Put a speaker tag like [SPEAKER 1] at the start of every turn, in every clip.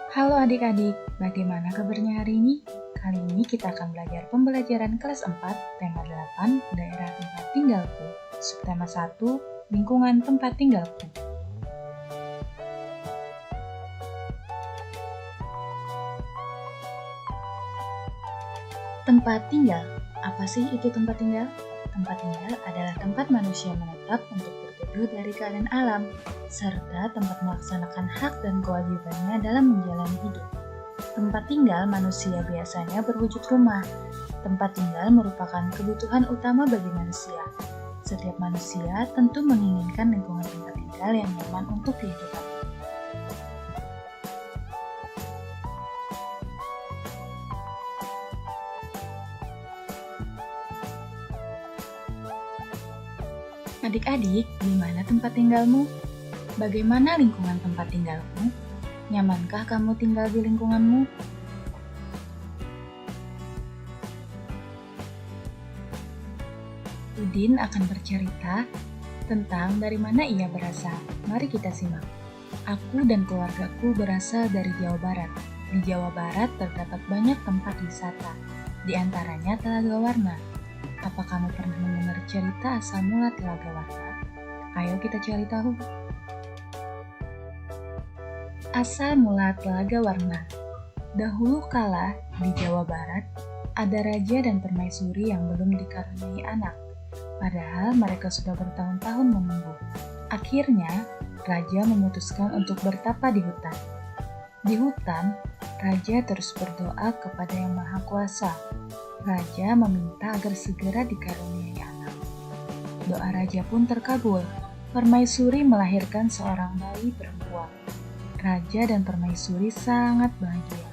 [SPEAKER 1] Halo adik-adik, bagaimana kabarnya hari ini? Kali ini kita akan belajar pembelajaran kelas 4, tema 8, daerah tempat tinggalku. Subtema 1, lingkungan tempat tinggalku. Tempat tinggal. Apa sih itu tempat tinggal? Tempat tinggal adalah tempat manusia menetap untuk berteduh dari keadaan alam, serta tempat melaksanakan hak dan kewajibannya dalam menjalani hidup. Tempat tinggal manusia biasanya berwujud rumah. Tempat tinggal merupakan kebutuhan utama bagi manusia. Setiap manusia tentu menginginkan lingkungan tempat tinggal yang nyaman untuk kehidupan. Adik-adik, di mana tempat tinggalmu? Bagaimana lingkungan tempat tinggalmu? Nyamankah kamu tinggal di lingkunganmu? Udin akan bercerita tentang dari mana ia berasal. Mari kita simak. Aku dan keluargaku berasal dari Jawa Barat. Di Jawa Barat terdapat banyak tempat wisata, di antaranya Telaga Warna. Apa kamu pernah mendengar cerita asal mula Telaga Warna? Ayo kita cari tahu. Asal mula Telaga Warna. Dahulu kala di Jawa Barat, ada raja dan permaisuri yang belum dikaruniai anak. Padahal mereka sudah bertahun-tahun menunggu. Akhirnya, raja memutuskan untuk bertapa di hutan. Di hutan, raja terus berdoa kepada Yang Maha Kuasa. Raja meminta agar segera dikaruniai anak. Doa raja pun terkabul. Permaisuri melahirkan seorang bayi perempuan. Raja dan permaisuri sangat bahagia.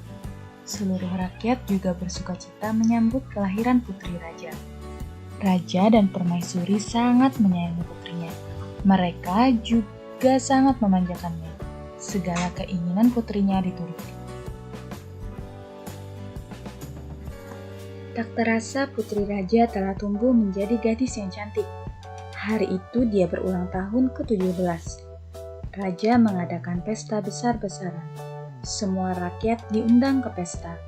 [SPEAKER 1] Seluruh rakyat juga bersukacita menyambut kelahiran putri raja. Raja dan permaisuri sangat menyayangi putrinya. Mereka juga sangat memanjakannya. Segala keinginan putrinya dituruti. Tak terasa putri raja telah tumbuh menjadi gadis yang cantik. Hari itu dia berulang tahun ke-17. Raja mengadakan pesta besar-besaran. Semua rakyat diundang ke pesta.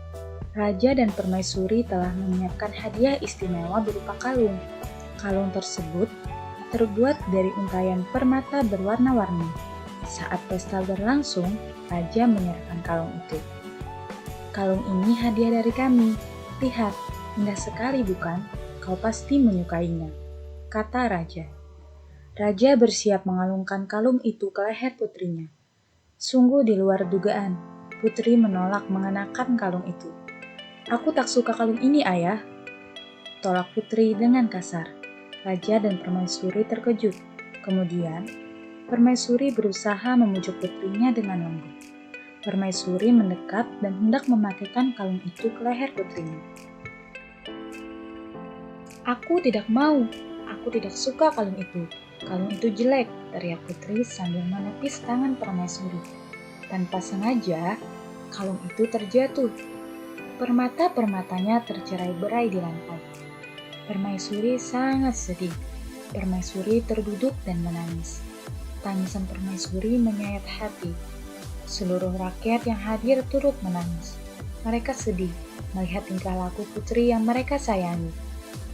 [SPEAKER 1] Raja dan permaisuri telah menyiapkan hadiah istimewa berupa kalung. Kalung tersebut terbuat dari untayan permata berwarna-warni. Saat pesta berlangsung, Raja menyerahkan kalung itu. Kalung ini hadiah dari kami. Lihat, indah sekali bukan? Kau pasti menyukainya, kata Raja. Raja bersiap mengalungkan kalung itu ke leher putrinya. Sungguh di luar dugaan, putri menolak mengenakan kalung itu. Aku tak suka kalung ini, ayah, tolak putri dengan kasar. Raja dan permaisuri terkejut. Kemudian, permaisuri berusaha memujuk putrinya dengan lembut. Permaisuri mendekat dan hendak memakaikan kalung itu ke leher putrinya. Aku tidak mau, aku tidak suka kalung itu. Kalung itu jelek, teriak putri sambil menepis tangan permaisuri. Tanpa sengaja, kalung itu terjatuh. Permata-permatanya tercerai-berai di lantai. Permaisuri sangat sedih. Permaisuri terduduk dan menangis. Tangisan permaisuri menyayat hati. Seluruh rakyat yang hadir turut menangis. Mereka sedih melihat tingkah laku putri yang mereka sayangi.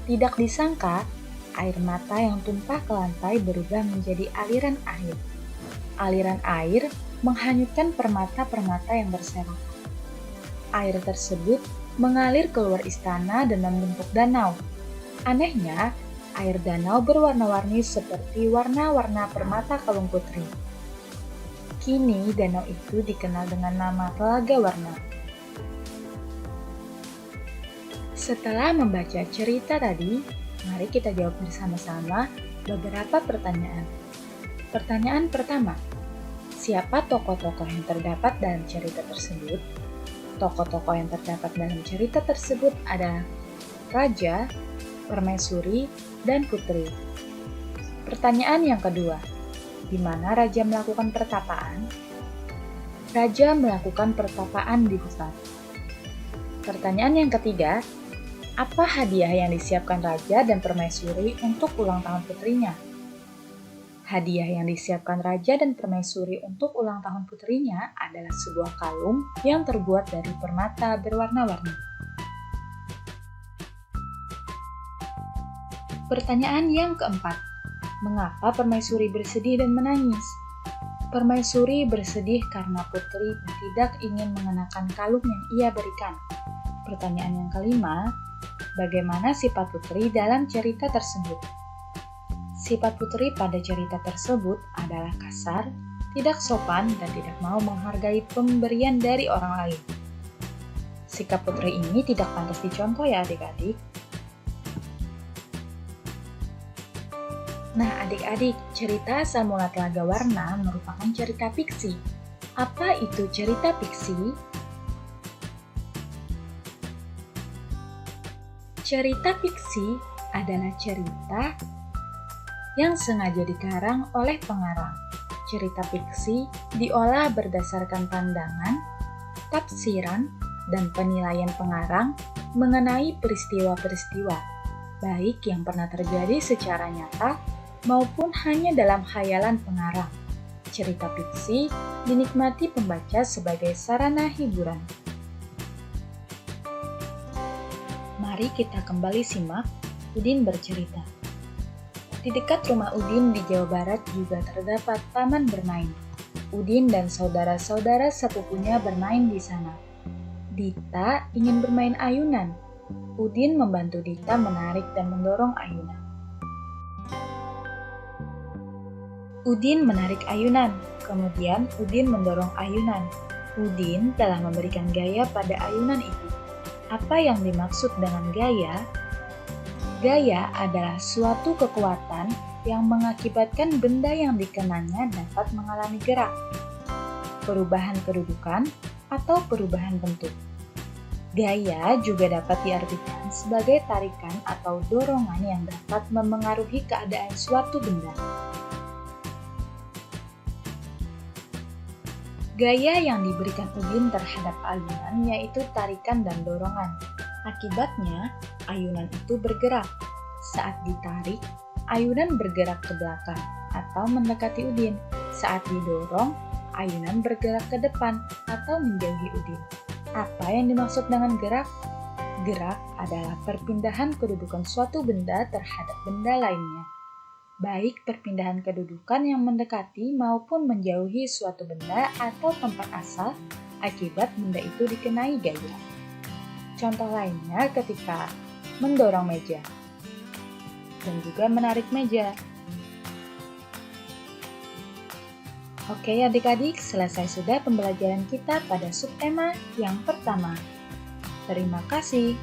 [SPEAKER 1] Tidak disangka, air mata yang tumpah ke lantai berubah menjadi aliran air. Aliran air menghanyutkan permata-permata yang berserakan. Air tersebut mengalir keluar istana dan membentuk danau. Anehnya, air danau berwarna-warni seperti warna-warna permata kalung putri. Kini danau itu dikenal dengan nama Telaga Warna. Setelah membaca cerita tadi, mari kita jawab bersama-sama beberapa pertanyaan. Pertanyaan pertama, siapa tokoh-tokoh yang terdapat dalam cerita tersebut? Tokoh-tokoh yang terdapat dalam cerita tersebut adalah raja, permaisuri, dan putri. Pertanyaan yang kedua, di mana raja melakukan pertapaan? Raja melakukan pertapaan di hutan. Pertanyaan yang ketiga, apa hadiah yang disiapkan raja dan permaisuri untuk ulang tahun putrinya? Hadiah yang disiapkan raja dan permaisuri untuk ulang tahun putrinya adalah sebuah kalung yang terbuat dari permata berwarna-warni. Pertanyaan yang keempat, mengapa permaisuri bersedih dan menangis? Permaisuri bersedih karena putri tidak ingin mengenakan kalung yang ia berikan. Pertanyaan yang kelima, bagaimana sifat putri dalam cerita tersebut? Sifat putri pada cerita tersebut adalah kasar, tidak sopan, dan tidak mau menghargai pemberian dari orang lain. Sikap putri ini tidak pantas dicontoh ya adik-adik. Nah adik-adik, cerita Samula Telaga Warna merupakan cerita fiksi. Apa itu cerita fiksi? Cerita fiksi adalah cerita yang sengaja dikarang oleh pengarang. Cerita fiksi diolah berdasarkan pandangan, tafsiran, dan penilaian pengarang mengenai peristiwa-peristiwa, baik yang pernah terjadi secara nyata maupun hanya dalam khayalan pengarang. Cerita fiksi dinikmati pembaca sebagai sarana hiburan. Mari kita kembali simak Udin bercerita. Di dekat rumah Udin di Jawa Barat juga terdapat taman bermain. Udin dan saudara-saudara sepupunya bermain di sana. Dita ingin bermain ayunan. Udin membantu Dita menarik dan mendorong ayunan. Udin menarik ayunan, kemudian Udin mendorong ayunan. Udin telah memberikan gaya pada ayunan itu. Apa yang dimaksud dengan gaya? Gaya adalah suatu kekuatan yang mengakibatkan benda yang dikenanya dapat mengalami gerak, perubahan kedudukan, atau perubahan bentuk. Gaya juga dapat diartikan sebagai tarikan atau dorongan yang dapat memengaruhi keadaan suatu benda. Gaya yang diberikan Udin terhadap ayunan yaitu tarikan dan dorongan. Akibatnya, ayunan itu bergerak. Saat ditarik, ayunan bergerak ke belakang atau mendekati Udin. Saat didorong, ayunan bergerak ke depan atau menjauhi Udin. Apa yang dimaksud dengan gerak? Gerak adalah perpindahan kedudukan suatu benda terhadap benda lainnya. Baik perpindahan kedudukan yang mendekati maupun menjauhi suatu benda atau tempat asal akibat benda itu dikenai gaya. Contoh lainnya ketika mendorong meja dan juga menarik meja. Oke adik-adik, selesai sudah pembelajaran kita pada subtema yang pertama. Terima kasih.